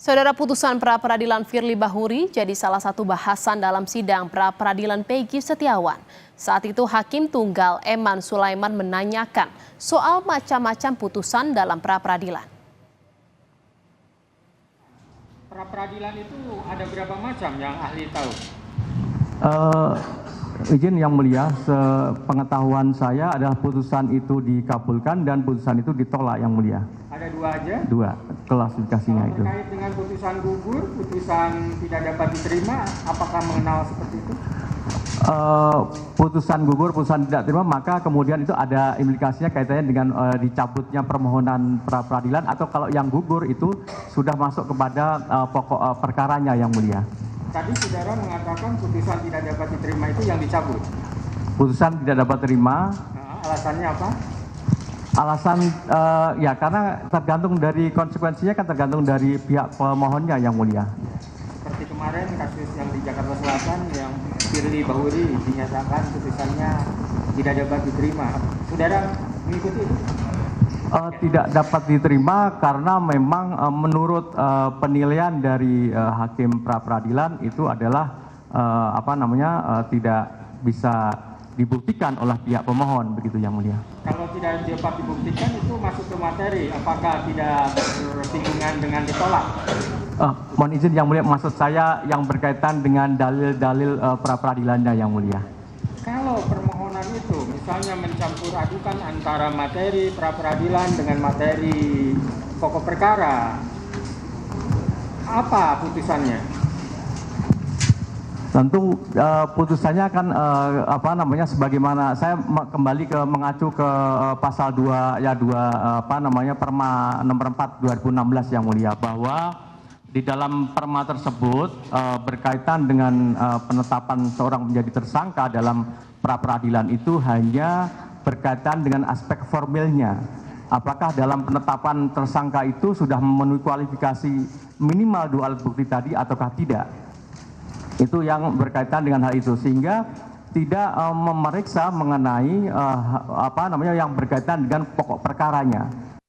Saudara, putusan pra-peradilan Firly Bahuri jadi salah satu bahasan dalam sidang pra-peradilan Peggy Setiawan. Saat itu Hakim Tunggal Eman Sulaiman menanyakan soal macam-macam putusan dalam pra-peradilan. Pra-peradilan itu ada berapa macam yang ahli tahu? Izin Yang Mulia, sepengetahuan saya adalah putusan itu dikabulkan dan putusan itu ditolak Yang Mulia. Ada dua aja? Dua klasifikasinya itu. Terkait dengan putusan gugur, putusan tidak dapat diterima, apakah mengenal seperti itu? Putusan gugur, putusan tidak terima, maka kemudian itu ada implikasinya kaitannya dengan dicabutnya permohonan pra-peradilan, atau kalau yang gugur itu sudah masuk kepada pokok perkaranya Yang Mulia. Tadi saudara mengatakan putusan tidak dapat diterima itu yang dicabut. Putusan tidak dapat terima. Alasannya apa? Alasan ya karena tergantung dari konsekuensinya, kan tergantung dari pihak pemohonnya Yang Mulia. Seperti kemarin kasus yang di Jakarta Selatan yang Firly Bahuri dinyatakan putusannya tidak dapat diterima. Saudara mengikuti itu? Tidak dapat diterima karena memang menurut penilaian dari hakim pra-peradilan itu adalah tidak bisa dibuktikan oleh pihak pemohon, begitu Yang Mulia. Kalau tidak dapat dibuktikan itu masuk ke materi, apakah tidak bersinggungan dengan ditolak? Mohon izin Yang Mulia, maksud saya yang berkaitan dengan dalil-dalil pra-peradilannya Yang Mulia. Kalau permohonan itu misalnya mencampur adukan antara materi pra-peradilan dengan materi pokok perkara, apa putusannya? Tentu putusannya kan sebagaimana saya kembali mengacu ke pasal 2 Perma nomor 4 2016 Yang Mulia, bahwa di dalam perma tersebut berkaitan dengan penetapan seorang menjadi tersangka dalam pra-peradilan itu hanya berkaitan dengan aspek formilnya. Apakah dalam penetapan tersangka itu sudah memenuhi kualifikasi minimal dua alat bukti tadi ataukah tidak? Itu yang berkaitan dengan hal itu, sehingga tidak memeriksa mengenai yang berkaitan dengan pokok perkaranya.